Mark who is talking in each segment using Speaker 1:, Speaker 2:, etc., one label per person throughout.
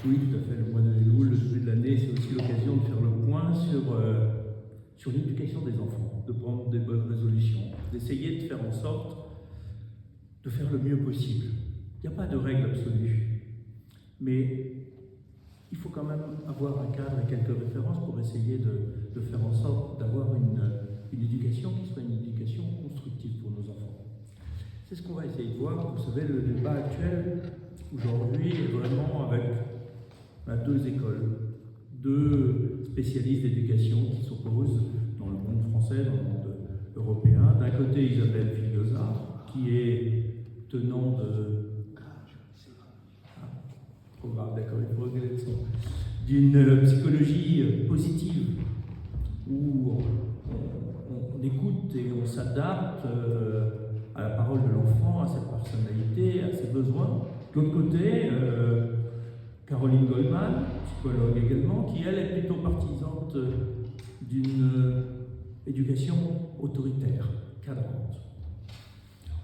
Speaker 1: Oui, tout à fait. Le mois de Elul, le début de l'année, c'est aussi l'occasion de faire le point sur l'éducation des enfants, de prendre des bonnes résolutions, d'essayer de faire en sorte de faire le mieux possible. Il n'y a pas de règle absolue, mais il faut quand même avoir un cadre et quelques références pour essayer de faire en sorte d'avoir une éducation qui soit une éducation constructive pour nos enfants. C'est ce qu'on va essayer de voir. Vous savez, le débat actuel aujourd'hui est vraiment avec deux écoles, deux spécialistes d'éducation qui s'opposent dans le monde français, dans le monde européen. D'un côté, Isabelle Figliosa, qui est tenant d'une psychologie positive où on écoute et on s'adapte à la parole de l'enfant, à sa personnalité, à ses besoins. De l'autre côté, Caroline Goldman, psychologue également, qui elle est plutôt partisante d'une éducation autoritaire, cadrante.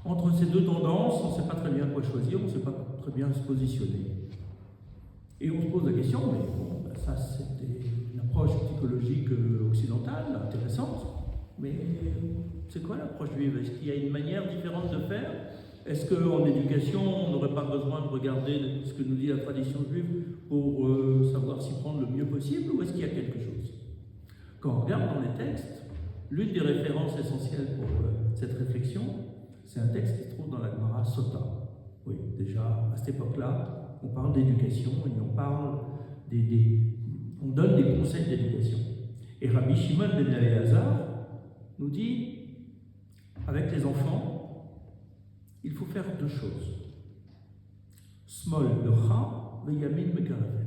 Speaker 1: Entre ces deux tendances, on ne sait pas très bien quoi choisir, on ne sait pas très bien se positionner. Et on se pose la question, mais bon, ça c'était une approche psychologique occidentale, intéressante, mais c'est quoi l'approche juive? Est-ce qu'il y a une manière différente de faire? Est-ce qu'en éducation, on n'aurait pas besoin de regarder ce que nous dit la tradition juive pour savoir s'y prendre le mieux possible, ou est-ce qu'il y a quelque chose? Quand on regarde dans les textes, l'une des références essentielles pour cette réflexion, c'est un texte qui se trouve dans la Gemara Sota. Oui, déjà, à cette époque-là, on parle d'éducation et on parle on donne des conseils d'éducation. Et Rabbi Shimon ben Eliezer nous dit, avec les enfants, il faut faire deux choses. Smol lecha veyamin mekaravet.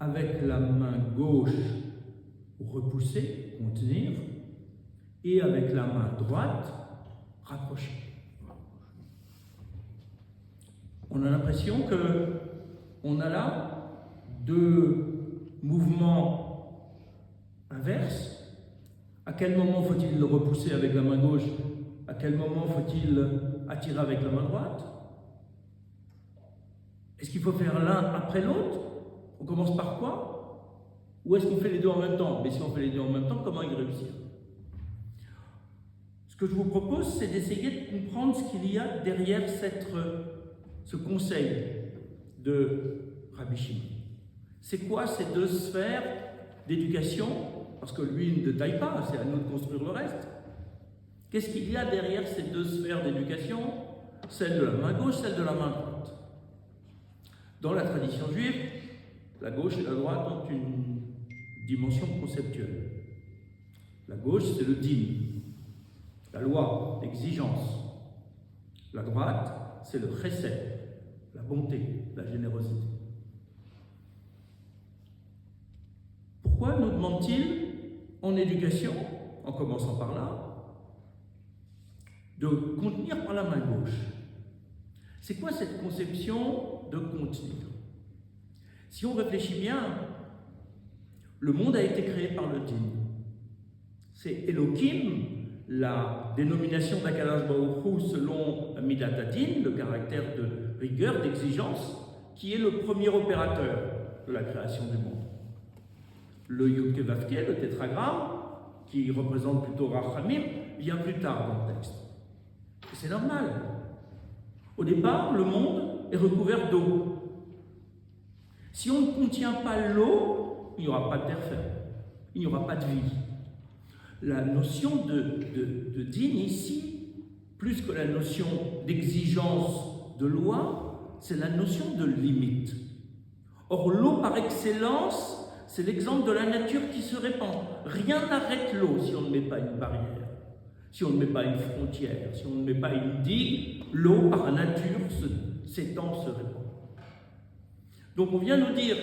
Speaker 1: Avec la main gauche, repousser, contenir, et avec la main droite, rapprocher. On a l'impression qu'on a là deux mouvements inverses. À quel moment faut-il le repousser avec la main gauche? À quel moment faut-il attirer avec la main droite? Est-ce qu'il faut faire l'un après l'autre? On commence par quoi? Ou est-ce qu'on fait les deux en même temps? Mais si on fait les deux en même temps, comment y réussir? Ce que je vous propose, c'est d'essayer de comprendre ce qu'il y a derrière ce conseil de Rabbi Shimon. C'est quoi ces deux sphères d'éducation? Parce que lui ne détaille pas, c'est à nous de construire le reste. Qu'est-ce qu'il y a derrière ces deux sphères d'éducation? Celle de la main gauche, celle de la main droite. Dans la tradition juive, la gauche et la droite ont une dimension conceptuelle. La gauche, c'est le din, la loi, l'exigence. La droite, c'est le chesed, la bonté, la générosité. Pourquoi nous demande-t-il, en éducation, en commençant par là, de contenir par la main gauche? C'est quoi cette conception de contenir? Si on réfléchit bien, le monde a été créé par le din. C'est Elohim, la dénomination d'Akadosh Baruch Hu selon Midat Hadin, le caractère de rigueur, d'exigence, qui est le premier opérateur de la création du monde. Le Yud Kei Vav Kei, le tétragramme, qui représente plutôt Rachamim, vient plus tard dans le texte. Et c'est normal. Au départ, le monde est recouvert d'eau. Si on ne contient pas l'eau, il n'y aura pas de terre ferme, il n'y aura pas de vie. La notion de din ici, plus que la notion d'exigence de loi, c'est la notion de limite. Or, l'eau par excellence, c'est l'exemple de la nature qui se répand. Rien n'arrête l'eau si on ne met pas une barrière, si on ne met pas une frontière, si on ne met pas une digue, l'eau par nature s'étend, se répand. Donc on vient nous dire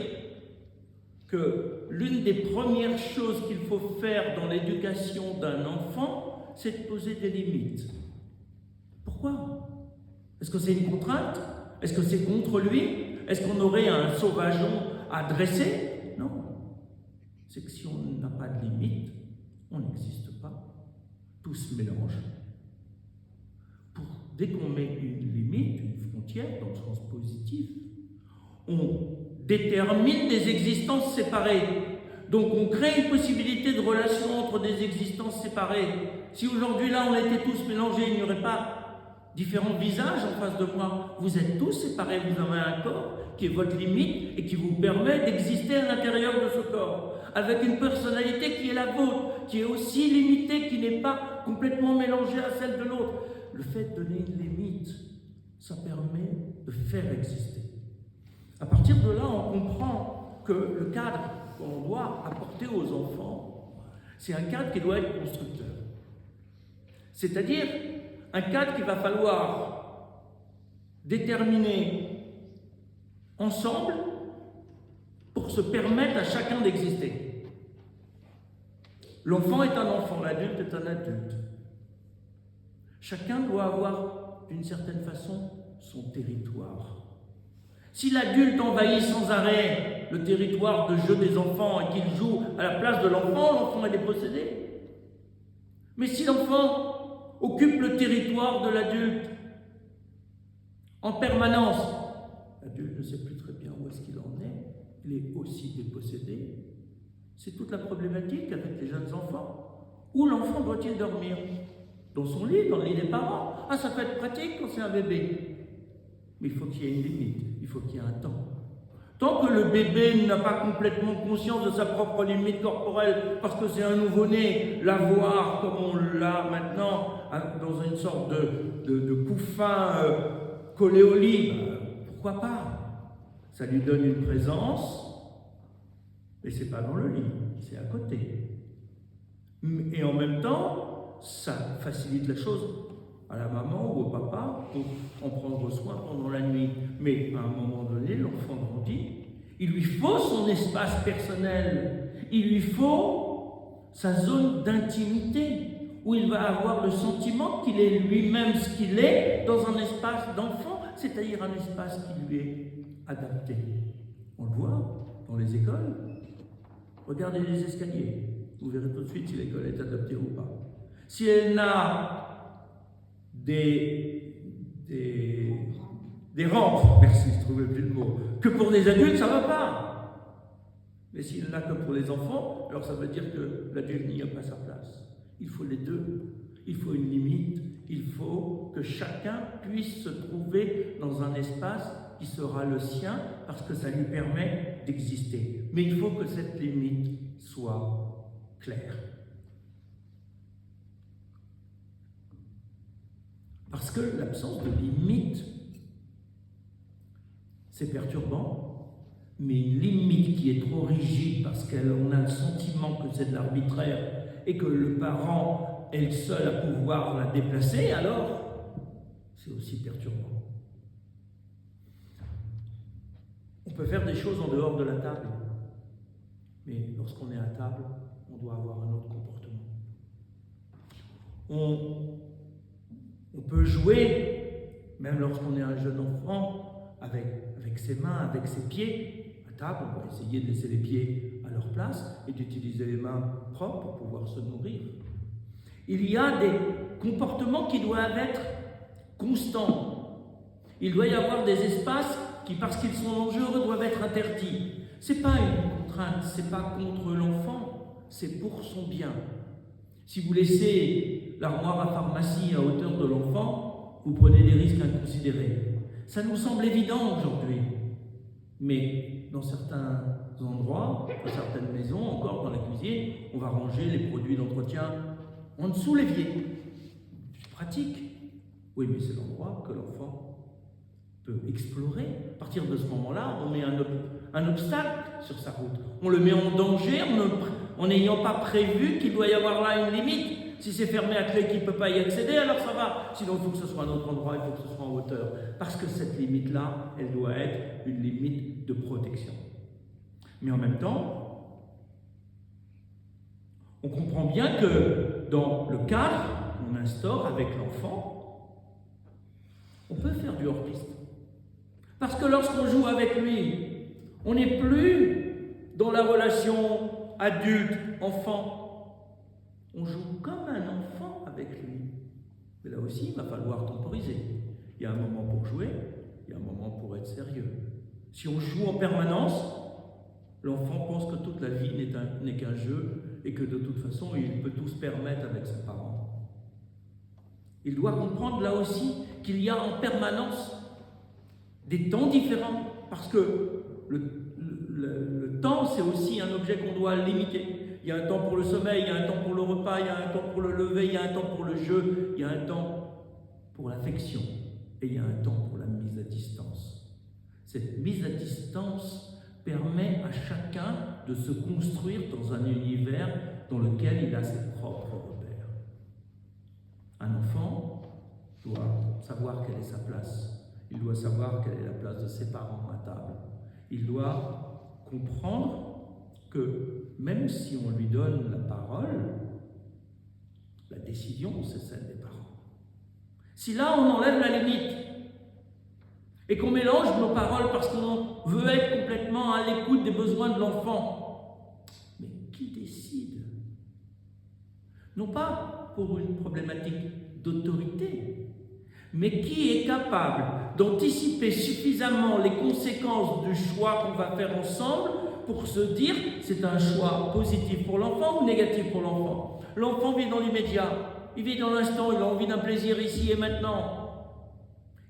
Speaker 1: que l'une des premières choses qu'il faut faire dans l'éducation d'un enfant, c'est de poser des limites. Pourquoi? Est-ce que c'est une contrainte? Est-ce que c'est contre lui? Est-ce qu'on aurait un sauvageon à dresser? Non. C'est que si on n'a pas de limite, on n'existe pas. Tout se mélange. Dès qu'on met une limite, une frontière, dans le sens positif, on détermine des existences séparées. Donc on crée une possibilité de relation entre des existences séparées. Si aujourd'hui là on était tous mélangés, il n'y aurait pas différents visages en face de moi. Vous êtes tous séparés, vous avez un corps qui est votre limite et qui vous permet d'exister à l'intérieur de ce corps, avec une personnalité qui est la vôtre, qui est aussi limitée, qui n'est pas complètement mélangée à celle de l'autre. Le fait de donner une limite, ça permet de faire exister. À partir de là, on comprend que le cadre qu'on doit apporter aux enfants, c'est un cadre qui doit être constructeur. C'est-à-dire un cadre qu'il va falloir déterminer ensemble pour se permettre à chacun d'exister. L'enfant est un enfant, l'adulte est un adulte. Chacun doit avoir, d'une certaine façon, son territoire. Si l'adulte envahit sans arrêt le territoire de jeu des enfants et qu'il joue à la place de l'enfant, l'enfant est dépossédé. Mais si l'enfant occupe le territoire de l'adulte en permanence, l'adulte ne sait plus très bien où est-ce qu'il en est, il est aussi dépossédé. C'est toute la problématique avec les jeunes enfants. Où l'enfant doit-il dormir? Dans son lit, dans le lit des parents. Ah, ça peut être pratique quand c'est un bébé. Mais il faut qu'il y ait une limite, il faut qu'il y ait un temps. Tant que le bébé n'a pas complètement conscience de sa propre limite corporelle, parce que c'est un nouveau-né, la voir comme on l'a maintenant, dans une sorte de couffin collé au lit, pourquoi pas? Ça lui donne une présence, mais c'est pas dans le lit, c'est à côté. Et en même temps, ça facilite la chose à la maman ou au papa pour en prendre soin pendant la nuit. Mais à un moment donné, l'enfant grandit, il lui faut son espace personnel, il lui faut sa zone d'intimité, où il va avoir le sentiment qu'il est lui-même ce qu'il est dans un espace d'enfant, c'est-à-dire un espace qui lui est adapté. On le voit dans les écoles. Regardez les escaliers, vous verrez tout de suite si l'école est adaptée ou pas. Si elle n'a des rampes, merci, je ne trouvais plus le mot, que pour des adultes, ça ne va pas. Mais s'il n'a que pour les enfants, alors ça veut dire que l'adulte n'y a pas sa place. Il faut les deux. Il faut une limite. Il faut que chacun puisse se trouver dans un espace qui sera le sien parce que ça lui permet d'exister. Mais il faut que cette limite soit claire. Parce que l'absence de limite, c'est perturbant, mais une limite qui est trop rigide parce qu'on a le sentiment que c'est de l'arbitraire et que le parent est le seul à pouvoir la déplacer, alors c'est aussi perturbant. On peut faire des choses en dehors de la table, mais lorsqu'on est à table, on doit avoir un autre comportement. On peut jouer, même lorsqu'on est un jeune enfant, avec ses mains, avec ses pieds. À table, on va essayer de laisser les pieds à leur place et d'utiliser les mains propres pour pouvoir se nourrir. Il y a des comportements qui doivent être constants. Il doit y avoir des espaces qui, parce qu'ils sont dangereux, doivent être interdits. Ce n'est pas une contrainte, ce n'est pas contre l'enfant, c'est pour son bien. Si vous laissez l'armoire à pharmacie à hauteur de l'enfant, vous prenez des risques inconsidérés. Ça nous semble évident aujourd'hui, mais dans certains endroits, dans certaines maisons, encore dans la cuisine, on va ranger les produits d'entretien en dessous l'évier. C'est pratique. Oui, mais c'est l'endroit que l'enfant peut explorer. À partir de ce moment-là, on met un obstacle sur sa route. On le met en danger en n'ayant pas prévu qu'il doit y avoir là une limite. Si c'est fermé à clé qu'il ne peut pas y accéder, alors ça va. Sinon, il faut que ce soit un autre endroit, il faut que ce soit en hauteur. Parce que cette limite-là, elle doit être une limite de protection. Mais en même temps, on comprend bien que dans le cadre qu'on instaure avec l'enfant, on peut faire du hors-piste. Parce que lorsqu'on joue avec lui, on n'est plus dans la relation adulte-enfant. On joue comme un enfant avec lui. Mais là aussi, il va falloir temporiser. Il y a un moment pour jouer, il y a un moment pour être sérieux. Si on joue en permanence, l'enfant pense que toute la vie n'est qu'un jeu et que de toute façon, il peut tout se permettre avec ses parents. Il doit comprendre là aussi qu'il y a en permanence des temps différents, parce que le temps, c'est aussi un objet qu'on doit limiter. Il y a un temps pour le sommeil, il y a un temps pour le repas, il y a un temps pour le lever, il y a un temps pour le jeu, il y a un temps pour l'affection et il y a un temps pour la mise à distance. Cette mise à distance permet à chacun de se construire dans un univers dans lequel il a ses propres repères. Un enfant doit savoir quelle est sa place. Il doit savoir quelle est la place de ses parents à table. Il doit comprendre que même si on lui donne la parole, la décision, c'est celle des parents. Si là, on enlève la limite et qu'on mélange nos paroles parce qu'on veut être complètement à l'écoute des besoins de l'enfant, mais qui décide? Non pas pour une problématique d'autorité, mais qui est capable d'anticiper suffisamment les conséquences du choix qu'on va faire ensemble pour se dire c'est un choix positif pour l'enfant ou négatif pour l'enfant. L'enfant vit dans l'immédiat, il vit dans l'instant, il a envie d'un plaisir ici et maintenant.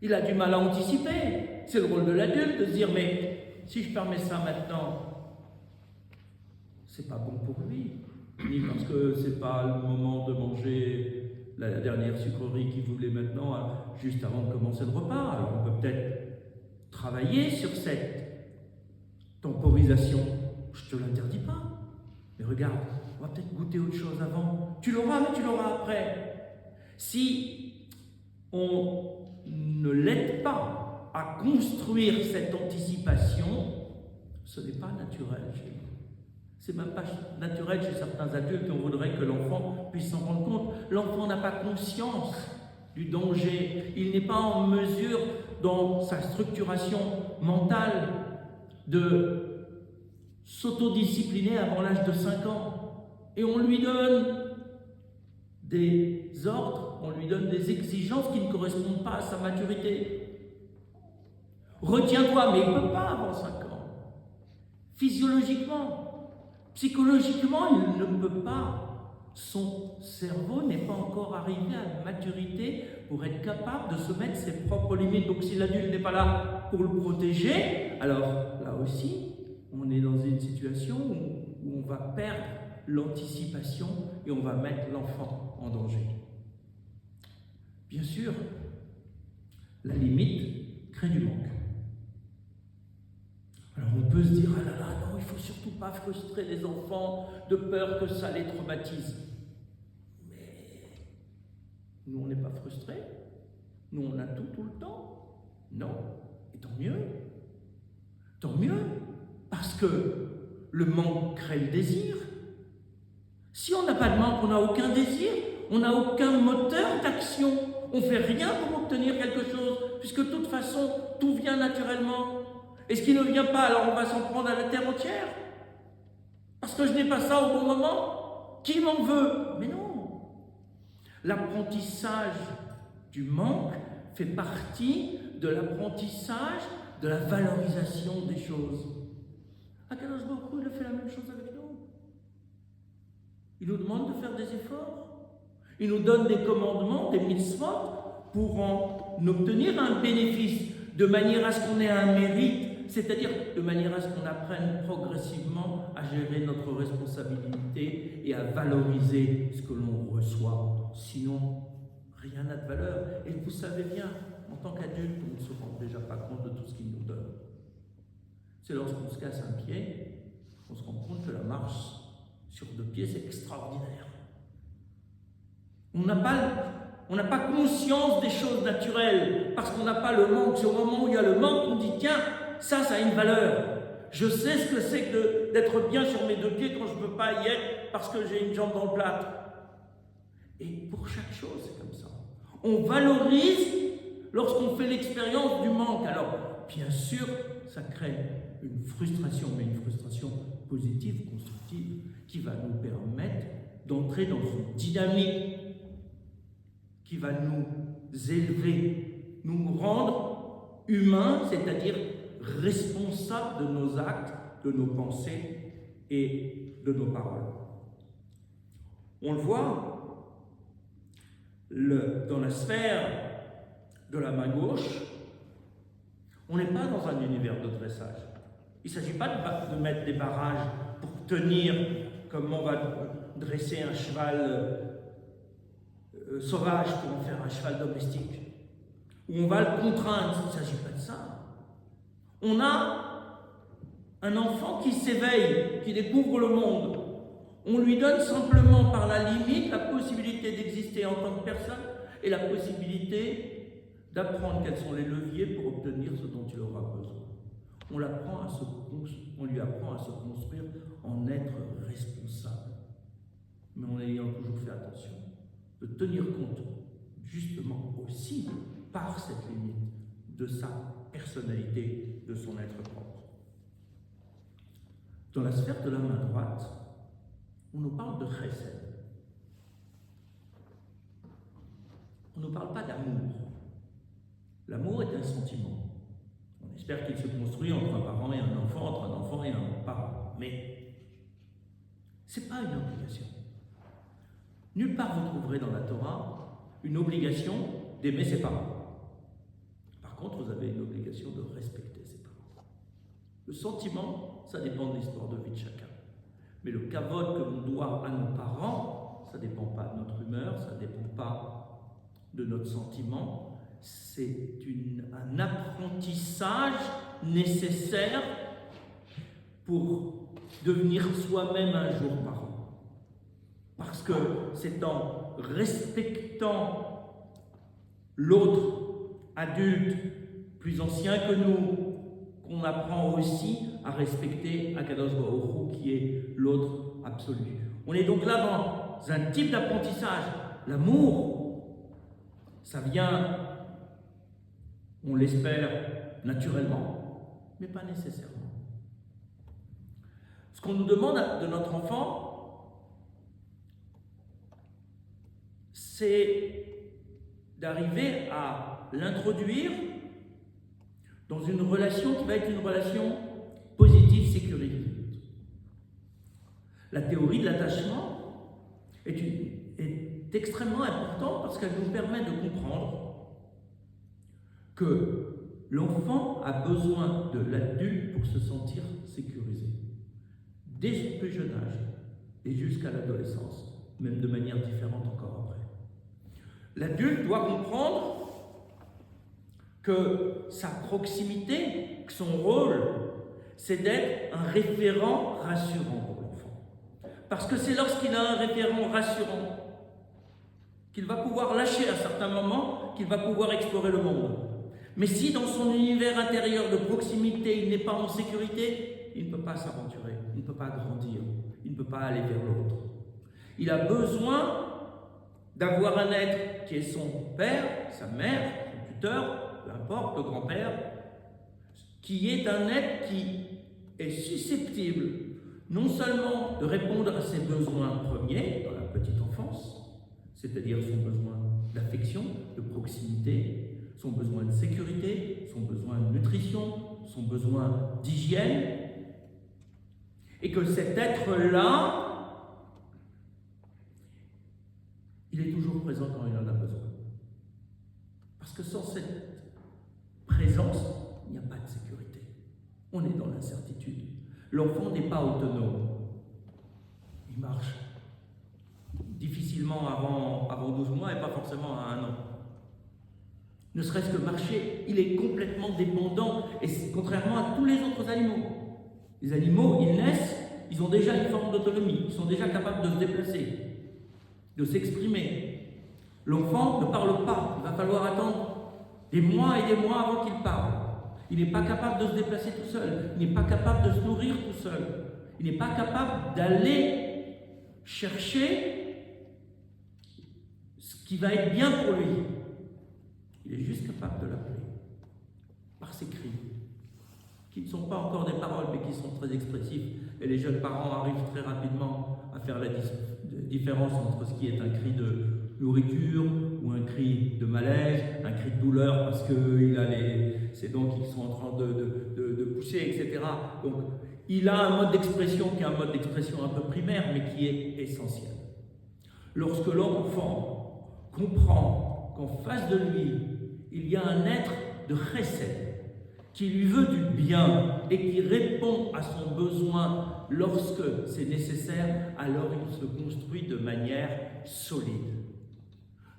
Speaker 1: Il a du mal à anticiper. C'est le rôle de l'adulte de se dire mais si je permets ça maintenant, c'est pas bon pour lui, ni parce que c'est pas le moment de manger la dernière sucrerie qu'il voulait maintenant, juste avant de commencer le repas. Alors on peut peut-être travailler sur cette temporisation. Je ne te l'interdis pas. Mais regarde, on va peut-être goûter autre chose avant. Tu l'auras, mais tu l'auras après. Si on ne l'aide pas à construire cette anticipation, ce n'est pas naturel chez nous. C'est même pas naturel chez certains adultes qui voudraient que l'enfant puisse s'en rendre compte. L'enfant n'a pas conscience du danger. Il n'est pas en mesure, dans sa structuration mentale, de s'autodiscipliner avant l'âge de 5 ans. Et on lui donne des ordres, on lui donne des exigences qui ne correspondent pas à sa maturité. Retiens-toi, mais il ne peut pas avant 5 ans. Physiologiquement. Psychologiquement, il ne peut pas. Son cerveau n'est pas encore arrivé à la maturité pour être capable de se mettre ses propres limites. Donc si l'adulte n'est pas là pour le protéger, alors là aussi, on est dans une situation où on va perdre l'anticipation et on va mettre l'enfant en danger. Bien sûr, la limite crée du manque. Alors on peut se dire, ah là là, non, il ne faut surtout pas frustrer les enfants de peur que ça les traumatise. Mais nous, on n'est pas frustrés. Nous, on a tout le temps. Non. Et tant mieux. Tant mieux. Parce que le manque crée le désir. Si on n'a pas de manque, on n'a aucun désir, on n'a aucun moteur d'action. On ne fait rien pour obtenir quelque chose, puisque de toute façon, tout vient naturellement. Et ce qui ne vient pas, alors on va s'en prendre à la terre entière. Parce que je n'ai pas ça au bon moment. Qui m'en veut? Mais non. L'apprentissage du manque fait partie de l'apprentissage de la valorisation des choses. Akadosh Baruch Hu, il a fait la même chose avec nous. Il nous demande de faire des efforts. Il nous donne des commandements, des mitzvot, pour en obtenir un bénéfice, de manière à ce qu'on ait un mérite. C'est-à-dire de manière à ce qu'on apprenne progressivement à gérer notre responsabilité et à valoriser ce que l'on reçoit. Sinon, rien n'a de valeur. Et vous savez bien, en tant qu'adulte, on ne se rend déjà pas compte de tout ce qu'il nous donne. C'est lorsqu'on se casse un pied, on se rend compte que la marche sur 2 pieds, c'est extraordinaire. On n'a pas conscience des choses naturelles, parce qu'on n'a pas le manque. C'est au moment où il y a le manque qu'on dit, tiens, ça a une valeur. Je sais ce que c'est que d'être bien sur mes 2 pieds quand je ne peux pas y être parce que j'ai une jambe dans le plâtre. Et pour chaque chose, c'est comme ça. On valorise lorsqu'on fait l'expérience du manque. Alors, bien sûr, ça crée une frustration, mais une frustration positive, constructive, qui va nous permettre d'entrer dans une dynamique qui va nous élever, nous rendre humains, c'est-à-dire responsables de nos actes, de nos pensées et de nos paroles. On le voit dans la sphère de la main gauche, on n'est pas dans un univers de dressage. Il ne s'agit pas de mettre des barrages pour tenir comme on va dresser un cheval sauvage pour en faire un cheval domestique, où on va le contraindre. Il ne s'agit pas de ça. On a un enfant qui s'éveille, qui découvre le monde. On lui donne simplement par la limite la possibilité d'exister en tant que personne et la possibilité d'apprendre quels sont les leviers pour obtenir ce dont il aura besoin. On lui apprend à se construire en être responsable, mais en ayant toujours fait attention de tenir compte justement aussi par cette limite de sa personnalité, de son être propre. Dans la sphère de la main droite, on nous parle de chesed. On ne nous parle pas d'amour. L'amour est un sentiment. On espère qu'il se construit entre un parent et un enfant, entre un enfant et un parent. Mais ce n'est pas une obligation. Nulle part vous trouverez dans la Torah une obligation d'aimer ses parents. Par contre, vous avez une obligation de respecter ses parents. Le sentiment, ça dépend de l'histoire de vie de chacun. Mais le kavod que l'on doit à nos parents, ça ne dépend pas de notre humeur, ça ne dépend pas de notre sentiment. C'est un apprentissage nécessaire pour devenir soi-même un jour parent. Parce que c'est en respectant l'autre adulte plus ancien que nous qu'on apprend aussi à respecter Akadosh Baruch Hu, qui est l'autre absolu. On est donc là dans un type d'apprentissage. L'amour, ça vient, on l'espère, naturellement, mais pas nécessairement. Ce qu'on nous demande de notre enfant, c'est d'arriver à l'introduire dans une relation qui va être une relation positive, sécurisée. La théorie de l'attachement est extrêmement importante parce qu'elle nous permet de comprendre que l'enfant a besoin de l'adulte pour se sentir sécurisé. Dès son plus jeune âge et jusqu'à l'adolescence, même de manière différente encore après. L'adulte doit comprendre que sa proximité, que son rôle, c'est d'être un référent rassurant pour l'enfant. Parce que c'est lorsqu'il a un référent rassurant qu'il va pouvoir lâcher à certains moments, qu'il va pouvoir explorer le monde. Mais si dans son univers intérieur de proximité, il n'est pas en sécurité, il ne peut pas s'aventurer, il ne peut pas grandir, il ne peut pas aller vers l'autre. Il a besoin d'avoir un être qui est son père, sa mère, son tuteur, peu importe, le grand-père, qui est un être qui est susceptible non seulement de répondre à ses besoins premiers dans la petite enfance, c'est-à-dire son besoin d'affection, de proximité, son besoin de sécurité, son besoin de nutrition, son besoin d'hygiène, et que cet être-là, il est toujours présent quand il en a besoin. Parce que sans cette présence, il n'y a pas de sécurité. On est dans l'incertitude. L'enfant n'est pas autonome. Il marche difficilement avant 12 mois et pas forcément à 1 an. Ne serait-ce que marcher, il est complètement dépendant, et contrairement à tous les autres animaux. Les animaux, ils naissent, ils ont déjà une forme d'autonomie, ils sont déjà capables de se déplacer, de s'exprimer. L'enfant ne parle pas, il va falloir attendre des mois et des mois avant qu'il parle. Il n'est pas capable de se déplacer tout seul, il n'est pas capable de se nourrir tout seul, il n'est pas capable d'aller chercher ce qui va être bien pour lui. Il est juste capable de l'appeler par ses cris, qui ne sont pas encore des paroles, mais qui sont très expressifs. Et les jeunes parents arrivent très rapidement à faire la différence entre ce qui est un cri de nourriture ou un cri de malaise, un cri de douleur parce qu'il a c'est donc qu'ils sont en train de pousser, etc. Donc, il a un mode d'expression qui est un mode d'expression un peu primaire, mais qui est essentiel. Lorsque l'enfant comprend qu'en face de lui, il y a un être de chesed, qui lui veut du bien et qui répond à son besoin lorsque c'est nécessaire, alors il se construit de manière solide.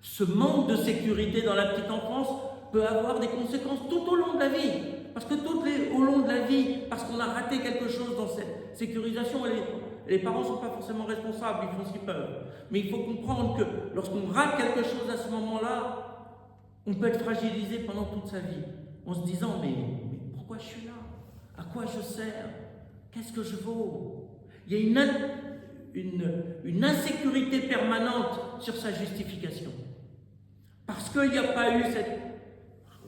Speaker 1: Ce manque de sécurité dans la petite enfance peut avoir des conséquences tout au long de la vie. Parce que au long de la vie, parce qu'on a raté quelque chose dans cette sécurisation, les parents ne sont pas forcément responsables, ils font ce qu'ils peuvent. Mais il faut comprendre que lorsqu'on rate quelque chose à ce moment-là, on peut être fragilisé pendant toute sa vie, en se disant mais pourquoi je suis là? À quoi je sers? Qu'est-ce que je vaux? Il y a une insécurité permanente sur sa justification. Parce qu'il n'y a pas eu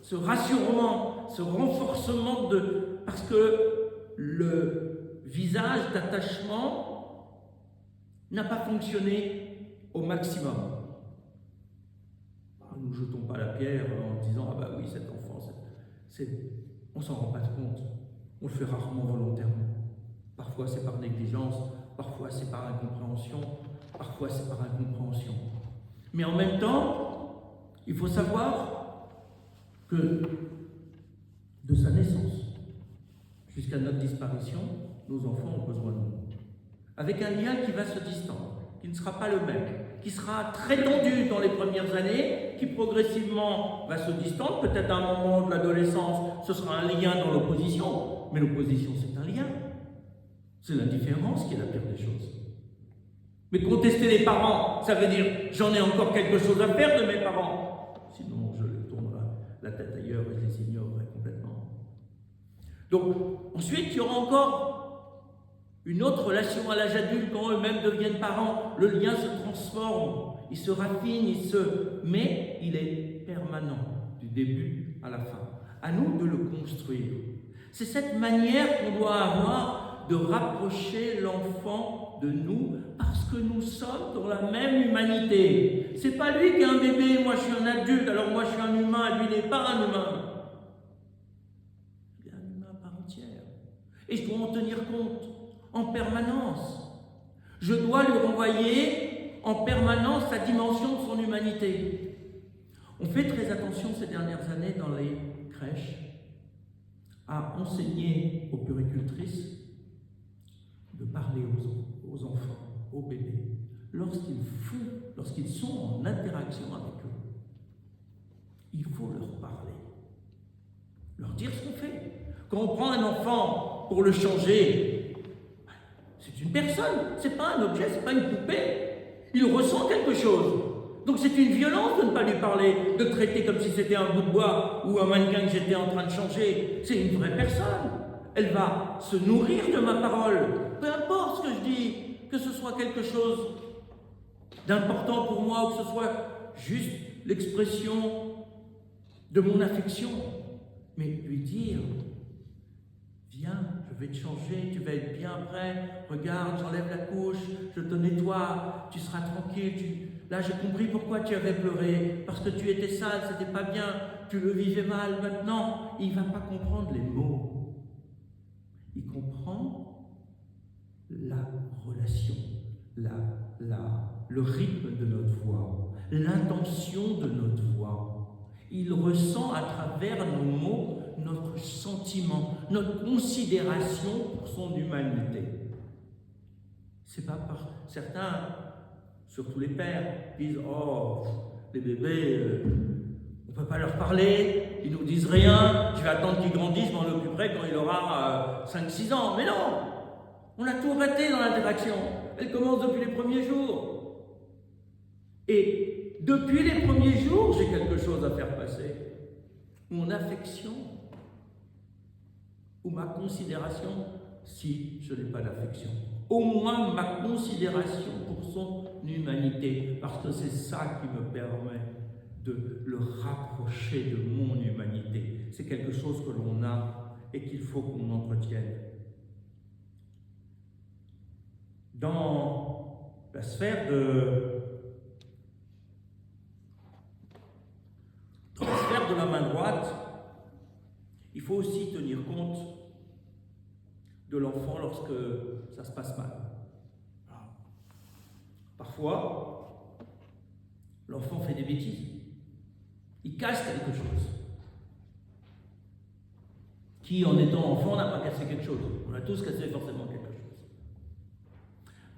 Speaker 1: ce rassurement, ce renforcement parce que le visage d'attachement n'a pas fonctionné au maximum. Nous ne jetons pas la pierre en disant ah bah oui, cet enfant, on ne s'en rend pas compte, on le fait rarement volontairement. Parfois c'est par négligence, parfois c'est par incompréhension, parfois c'est par incompréhension. Mais en même temps, il faut savoir que de sa naissance jusqu'à notre disparition, nos enfants ont besoin de nous. Avec un lien qui va se distendre, qui ne sera pas le même, qui sera très tendu dans les premières années, qui progressivement va se distendre, peut-être à un moment de l'adolescence, ce sera un lien dans l'opposition, mais l'opposition c'est un lien. C'est l'indifférence qui est la pire des choses. Mais contester les parents, ça veut dire j'en ai encore quelque chose à faire de mes parents. Sinon, je les tournerai la tête ailleurs et je les ignorerai complètement. Donc, ensuite, il y aura encore une autre relation à l'âge adulte, quand eux-mêmes deviennent parents, le lien se transforme, il se raffine, mais il est permanent, du début à la fin. À nous de le construire. C'est cette manière qu'on doit avoir de rapprocher l'enfant de nous, parce que nous sommes dans la même humanité. C'est pas lui qui est un bébé, moi je suis un adulte, alors moi je suis un humain, lui n'est pas un humain. Il est un humain à part entière. Et je dois en tenir compte en permanence. Je dois lui renvoyer en permanence sa dimension de son humanité. On fait très attention ces dernières années dans les crèches à enseigner aux puéricultrices de parler aux enfants, aux bébés, lorsqu'ils sont en interaction avec eux. Il faut leur parler, leur dire ce qu'on fait. Quand on prend un enfant pour le changer, c'est une personne, c'est pas un objet, c'est pas une poupée. Il ressent quelque chose. Donc c'est une violence de ne pas lui parler, de traiter comme si c'était un bout de bois ou un mannequin que j'étais en train de changer. C'est une vraie personne. Elle va se nourrir de ma parole. Peu importe ce que je dis, que ce soit quelque chose d'important pour moi ou que ce soit juste l'expression de mon affection. Mais lui dire, viens, je vais te changer, tu vas être bien prêt, regarde, j'enlève la couche, je te nettoie, tu seras tranquille, là j'ai compris pourquoi tu avais pleuré, parce que tu étais sale, c'était pas bien, tu le vivais mal, maintenant, il ne va pas comprendre les mots. Il comprend la relation, le rythme de notre voix, l'intention de notre voix. Il ressent à travers nos mots notre sentiment, notre considération pour son humanité. C'est pas par certains, surtout les pères, disent oh, les bébés, on ne peut pas leur parler, ils nous disent rien, je vais attendre qu'ils grandissent, je m'en occuperai quand il aura 5-6 ans. Mais non, on a tout raté dans l'interaction. Elle commence depuis les premiers jours. Et depuis les premiers jours, j'ai quelque chose à faire passer. Mon affection ou ma considération, si je n'ai pas d'affection. Au moins ma considération pour son humanité, parce que c'est ça qui me permet de le rapprocher de mon humanité. C'est quelque chose que l'on a et qu'il faut qu'on entretienne. Dans la sphère de la main droite, il faut aussi tenir compte de l'enfant lorsque ça se passe mal. Parfois, l'enfant fait des bêtises. Il casse quelque chose. Qui, en étant enfant, n'a pas cassé quelque chose? On a tous cassé forcément quelque chose.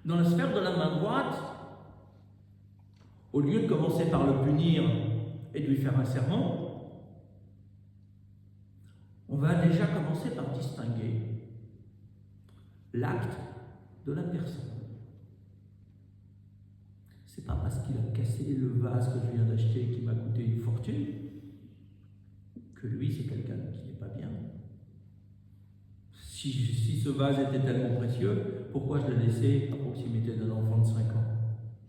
Speaker 1: Dans la sphère de la main droite, au lieu de commencer par le punir et de lui faire un sermon, on va déjà commencer par distinguer l'acte de la personne. C'est pas parce qu'il a cassé le vase que je viens d'acheter et qui m'a coûté une fortune que lui c'est quelqu'un qui n'est pas bien. Si ce vase était tellement précieux, pourquoi je l'ai laissé à proximité d'un enfant de 5 ans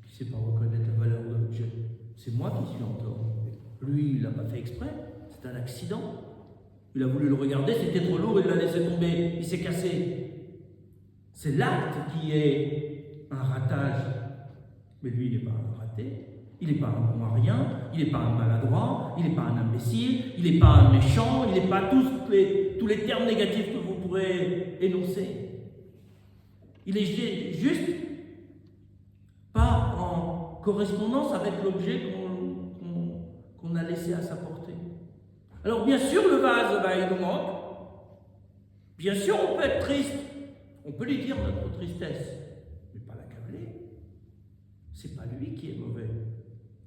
Speaker 1: qui ne sait pas reconnaître la valeur de l'objet? C'est moi qui suis en tort. Lui, il l'a pas fait exprès, c'est un accident. Il a voulu le regarder, c'était trop lourd, il l'a laissé tomber, il s'est cassé. C'est l'acte qui est un ratage. Mais lui, il n'est pas un raté, il n'est pas un bon à rien, il n'est pas un maladroit, il n'est pas un imbécile, il n'est pas un méchant, il n'est pas tous les termes négatifs que vous pourrez énoncer. Il est juste pas en correspondance avec l'objet qu'on a laissé à sa portée. Alors bien sûr, le vase, il nous manque. Bien sûr, on peut être triste. On peut lui dire notre tristesse, mais pas l'accabler. C'est pas lui qui est mauvais,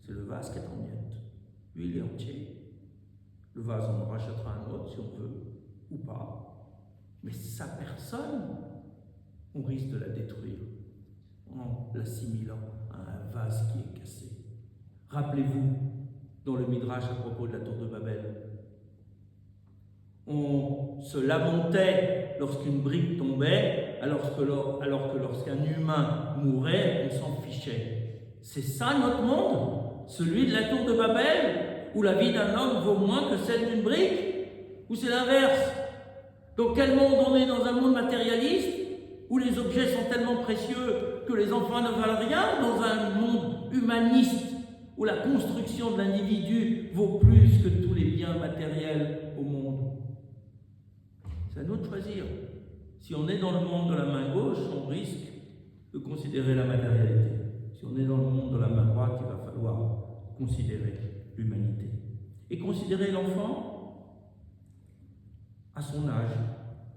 Speaker 1: c'est le vase qui est en miettes. Lui, il est entier. Le vase, on en rachètera un autre si on veut, ou pas. Mais sa personne, on risque de la détruire en l'assimilant à un vase qui est cassé. Rappelez-vous, dans le Midrash à propos de la tour de Babel, on se lamentait lorsqu'une brique tombait, alors que lorsqu'un humain mourait, on s'en fichait. C'est ça notre monde? Celui de la tour de Babel, où la vie d'un homme vaut moins que celle d'une brique? Ou c'est l'inverse? Dans quel monde on est? Dans un monde matérialiste, où les objets sont tellement précieux que les enfants ne valent rien? Dans un monde humaniste, où la construction de l'individu vaut plus que tous les biens matériels au monde? C'est à nous de choisir. Si on est dans le monde de la main gauche, on risque de considérer la matérialité. Si on est dans le monde de la main droite, il va falloir considérer l'humanité. Et considérer l'enfant à son âge,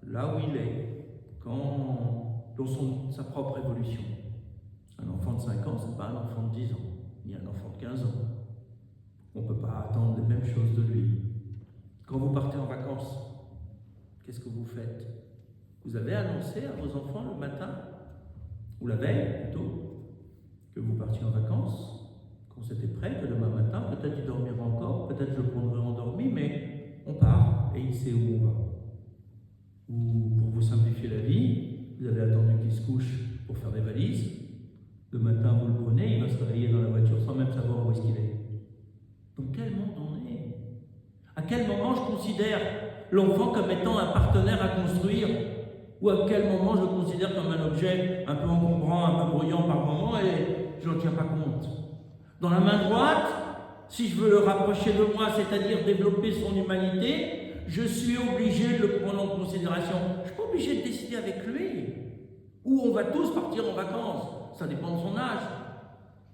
Speaker 1: là où il est, dans sa propre évolution. Un enfant de 5 ans, ce n'est pas un enfant de 10 ans, ni un enfant de 15 ans. On ne peut pas attendre les mêmes choses de lui. Quand vous partez en vacances, qu'est-ce que vous faites? Vous avez annoncé à vos enfants le matin, ou la veille plutôt, que vous partiez en vacances, quand c'était prêt, que demain matin, peut-être il dormira encore, peut-être je le prendrai endormi, mais on part et il sait où on va. Ou pour vous simplifier la vie, vous avez attendu qu'il se couche pour faire des valises. Le matin, vous le prenez, il va se réveiller dans la voiture sans même savoir où est-ce qu'il est. Dans quel monde on est? À quel moment je considère l'enfant comme étant un partenaire à construire? Ou à quel moment je le considère comme un objet un peu encombrant, un peu bruyant par moment et je n'en tiens pas compte? Dans la main droite, si je veux le rapprocher de moi, c'est-à-dire développer son humanité, je suis obligé de le prendre en considération. Je ne suis pas obligé de décider avec lui. Ou on va tous partir en vacances. Ça dépend de son âge.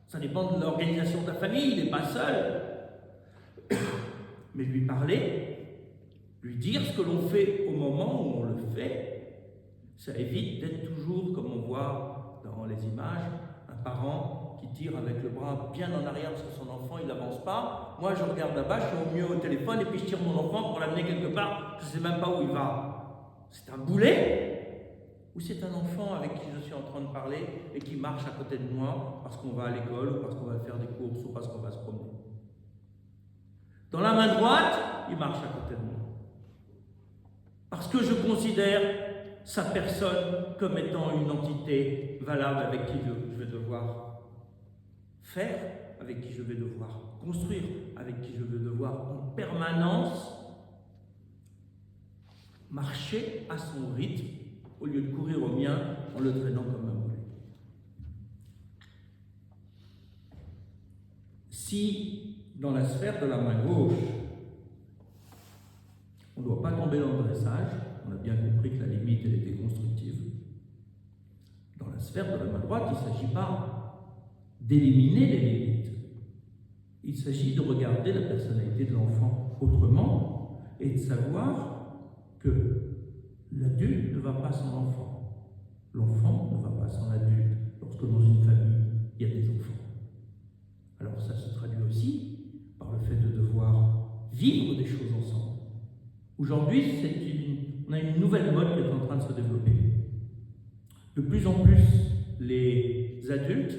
Speaker 1: Ça dépend de l'organisation de la famille. Il n'est pas seul. Mais lui parler, lui dire ce que l'on fait au moment où on le fait, ça évite d'être toujours, comme on voit dans les images, un parent qui tire avec le bras bien en arrière parce que son enfant il n'avance pas. Moi je regarde là-bas, je suis au mieux au téléphone et puis je tire mon enfant pour l'amener quelque part, je ne sais même pas où il va. C'est un boulet ou c'est un enfant avec qui je suis en train de parler et qui marche à côté de moi parce qu'on va à l'école ou parce qu'on va faire des courses ou parce qu'on va se promener? Dans la main droite, il marche à côté de moi. Parce que je considère sa personne comme étant une entité valable avec qui je vais devoir faire, avec qui je vais devoir construire, avec qui je vais devoir en permanence marcher à son rythme au lieu de courir au mien en le traînant comme un boulet. Si dans la sphère de la main gauche, On ne doit pas tomber dans le dressage. On a bien compris que la limite, elle était constructive. Dans la sphère de la main droite, il ne s'agit pas d'éliminer les limites. Il s'agit de regarder la personnalité de l'enfant autrement et de savoir que l'adulte ne va pas sans l'enfant. L'enfant ne va pas sans l'adulte lorsque dans une famille, il y a des enfants. Alors ça se traduit aussi par le fait de devoir vivre des choses ensemble. Aujourd'hui, on a une nouvelle mode qui est en train de se développer. De plus en plus, les adultes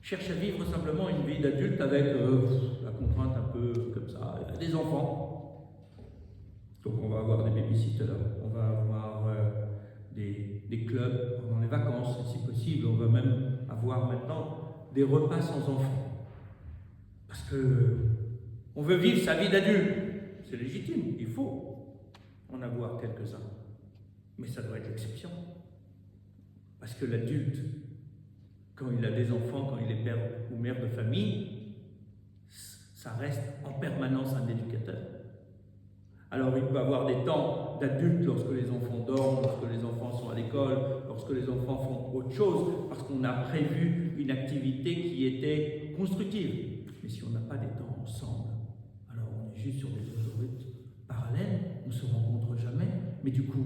Speaker 1: cherchent à vivre simplement une vie d'adulte avec la contrainte un peu comme ça, des enfants. Donc on va avoir des babysitters, on va avoir des clubs pendant les vacances, si possible. On va même avoir maintenant des repas sans enfants. Parce que on veut vivre sa vie d'adulte. C'est légitime, il faut en avoir quelques-uns. Mais ça doit être l'exception. Parce que l'adulte, quand il a des enfants, quand il est père ou mère de famille, ça reste en permanence un éducateur. Alors il peut avoir des temps d'adulte lorsque les enfants dorment, lorsque les enfants sont à l'école, lorsque les enfants font autre chose, parce qu'on a prévu une activité qui était constructive. Mais si on n'a pas des temps ensemble, alors on est juste sur des autoroutes parallèles, on ne se rencontre jamais, mais du coup,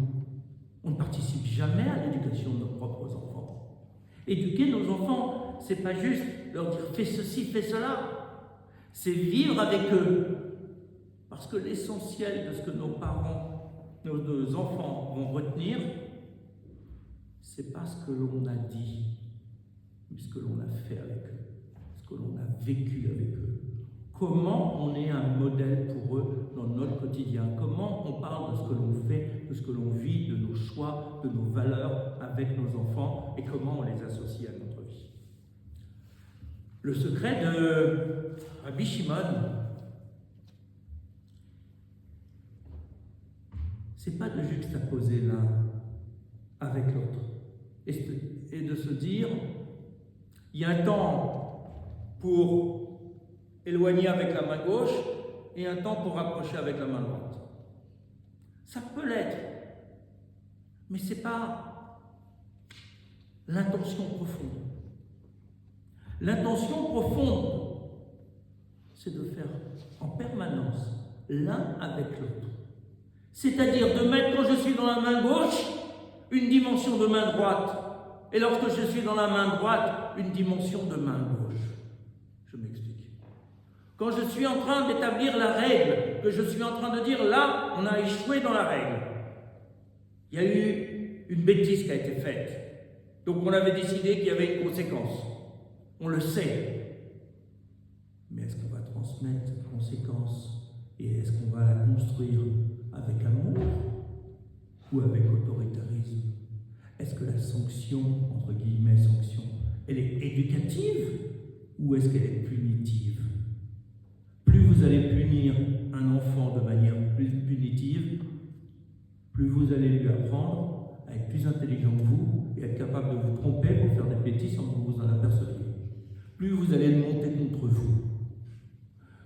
Speaker 1: on ne participe jamais à l'éducation de nos propres enfants. Éduquer nos enfants, c'est pas juste leur dire fais ceci, fais cela, c'est vivre avec eux. Parce que l'essentiel de ce que nos parents, nos enfants vont retenir, c'est pas ce que l'on a dit, mais ce que l'on a fait avec eux, ce que l'on a vécu avec eux. Comment on est un modèle pour eux dans notre quotidien, comment on parle de ce que l'on fait, de ce que l'on vit, de nos choix, de nos valeurs avec nos enfants et comment on les associe à notre vie. Le secret de Rabbi Shimon, c'est pas de juxtaposer l'un avec l'autre et de se dire il y a un temps pour éloigner avec la main gauche et un temps pour rapprocher avec la main droite. Ça peut l'être, mais ce n'est pas l'intention profonde. L'intention profonde, c'est de faire en permanence l'un avec l'autre. C'est-à-dire de mettre, quand je suis dans la main gauche, une dimension de main droite, et lorsque je suis dans la main droite, une dimension de main gauche. Je m'explique. Quand je suis en train d'établir la règle, que je suis en train de dire là, on a échoué dans la règle. Il y a eu une bêtise qui a été faite. Donc on avait décidé qu'il y avait une conséquence. On le sait. Mais est-ce qu'on va transmettre cette conséquence et est-ce qu'on va la construire avec amour ou avec autoritarisme? Est-ce que la sanction, entre guillemets sanction, elle est éducative ou est-ce qu'elle est punitive? Plus vous allez punir un enfant de manière plus punitive, plus vous allez lui apprendre à être plus intelligent que vous et être capable de vous tromper pour faire des bêtises sans que vous en aperceviez. Plus vous allez le monter contre vous.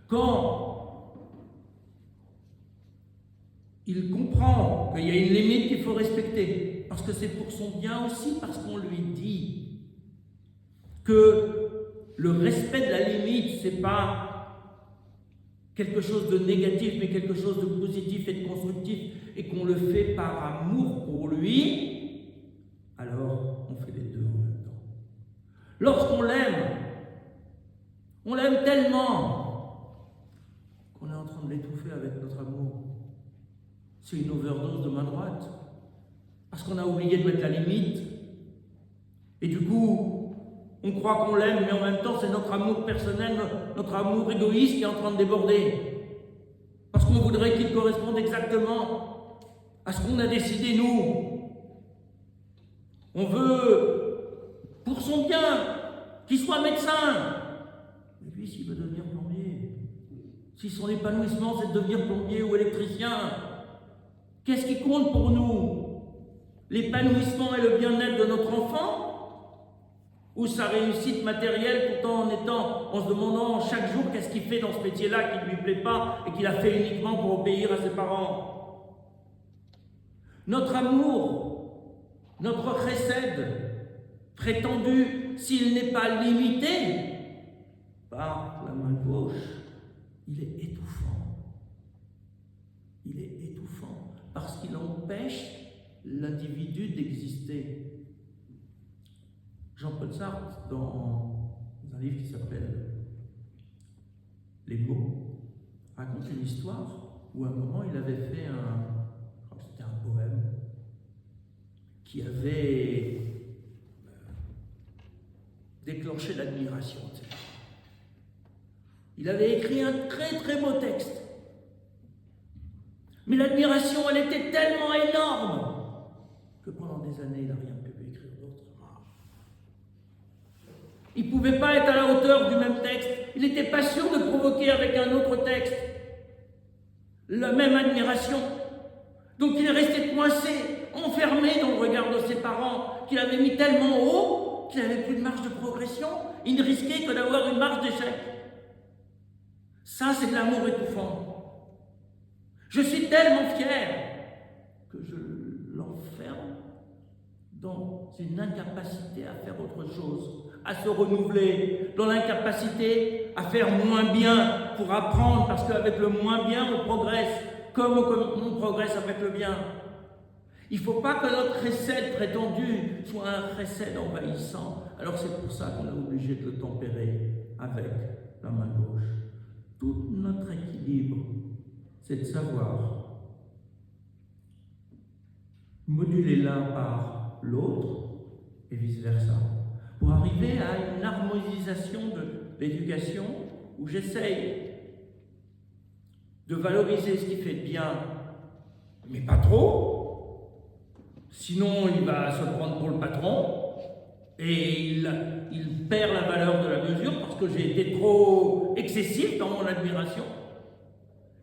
Speaker 1: Quand il comprend qu'il y a une limite qu'il faut respecter, parce que c'est pour son bien aussi, parce qu'on lui dit que le respect de la limite, c'est pas quelque chose de négatif, mais quelque chose de positif et de constructif, et qu'on le fait par amour pour lui, alors on fait les deux en même temps. Lorsqu'on l'aime, on l'aime tellement qu'on est en train de l'étouffer avec notre amour. C'est une overdose de main droite, parce qu'on a oublié de mettre la limite, et du coup, on croit qu'on l'aime, mais en même temps, c'est notre amour personnel, notre amour égoïste qui est en train de déborder. Parce qu'on voudrait qu'il corresponde exactement à ce qu'on a décidé, nous. On veut, pour son bien, qu'il soit médecin. Mais lui, s'il veut devenir plombier, si son épanouissement, c'est de devenir plombier ou électricien, qu'est-ce qui compte pour nous? L'épanouissement et le bien-être de notre enfant? ou sa réussite matérielle tout en se demandant chaque jour qu'est-ce qu'il fait dans ce métier-là qui ne lui plaît pas et qu'il a fait uniquement pour obéir à ses parents. Notre amour, notre chesed prétendu, s'il n'est pas limité par la main gauche, il est étouffant. Il est étouffant parce qu'il empêche l'individu d'exister. Jean-Paul Sartre, dans un livre qui s'appelle Les mots, raconte une histoire où à un moment il avait fait je crois que c'était un poème, qui avait déclenché l'admiration, etc. Il avait écrit un très très beau texte. Mais l'admiration, elle était tellement énorme que pendant des années, il n'a rien pu écrire d'autre. Il ne pouvait pas être à la hauteur du même texte. Il n'était pas sûr de provoquer avec un autre texte la même admiration. Donc il est resté coincé, enfermé dans le regard de ses parents, qu'il avait mis tellement haut qu'il n'avait plus de marge de progression. Il ne risquait que d'avoir une marge d'échec. Ça, c'est de l'amour étouffant. Je suis tellement fier que je l'enferme dans une incapacité à faire autre chose, à se renouveler, dans l'incapacité à faire moins bien pour apprendre, parce qu'avec le moins bien, on progresse, comme on progresse avec le bien. Il ne faut pas que notre chesed prétendu soit un chesed envahissant. Alors c'est pour ça qu'on est obligé de le tempérer avec la main gauche. Tout notre équilibre, c'est de savoir moduler l'un par l'autre et vice-versa, pour arriver à une harmonisation de l'éducation où j'essaye de valoriser ce qui fait de bien, mais pas trop, sinon il va se prendre pour le patron et il perd la valeur de la mesure parce que j'ai été trop excessif dans mon admiration,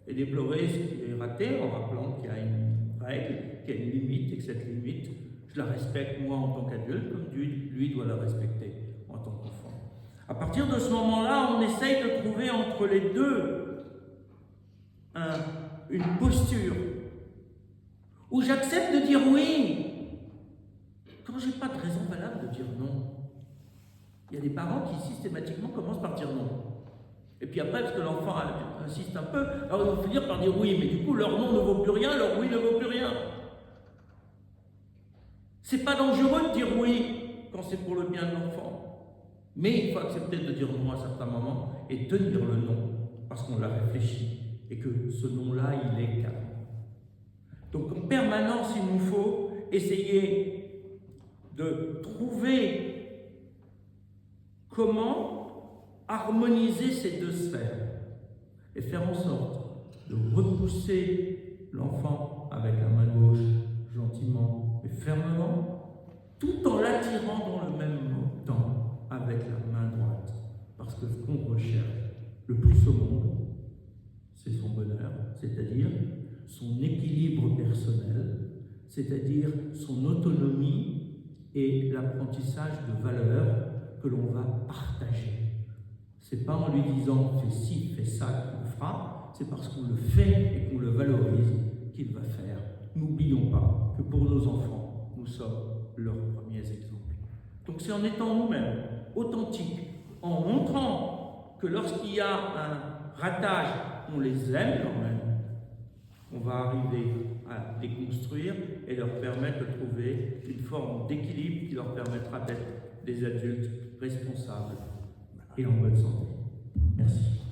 Speaker 1: et déplorer ce qui est raté en rappelant qu'il y a une règle, qu'il y a une limite et que cette limite, je la respecte moi en tant qu'adulte comme lui doit la respecter en tant qu'enfant. À partir de ce moment-là, on essaye de trouver entre les deux une posture où j'accepte de dire oui quand j'ai pas de raison valable de dire non. Il y a des parents qui systématiquement commencent par dire non. Et puis après, parce que l'enfant insiste un peu, alors ils vont finir par dire oui, mais du coup leur non ne vaut plus rien, leur oui ne vaut plus rien. C'est pas dangereux de dire oui quand c'est pour le bien de l'enfant. Mais il faut accepter de dire non à certains moments et tenir le non, parce qu'on l'a réfléchi et que ce non-là, il est calme. Donc en permanence, il nous faut essayer de trouver comment harmoniser ces deux sphères et faire en sorte de repousser l'enfant avec la main gauche gentiment et fermement, tout en l'attirant dans le même temps avec la main droite. Parce que ce qu'on recherche le plus au monde, c'est son bonheur, c'est-à-dire son équilibre personnel, c'est-à-dire son autonomie et l'apprentissage de valeurs que l'on va partager. C'est pas en lui disant fais ci, fais ça qu'il le fera, c'est parce qu'on le fait et qu'on le valorise qu'il va faire. N'oublions pas que pour nos enfants, nous sommes leurs premiers exemples. Donc c'est en étant nous-mêmes authentiques, en montrant que lorsqu'il y a un ratage, on les aime quand même, on va arriver à les construire et leur permettre de trouver une forme d'équilibre qui leur permettra d'être des adultes responsables et en bonne santé. Merci.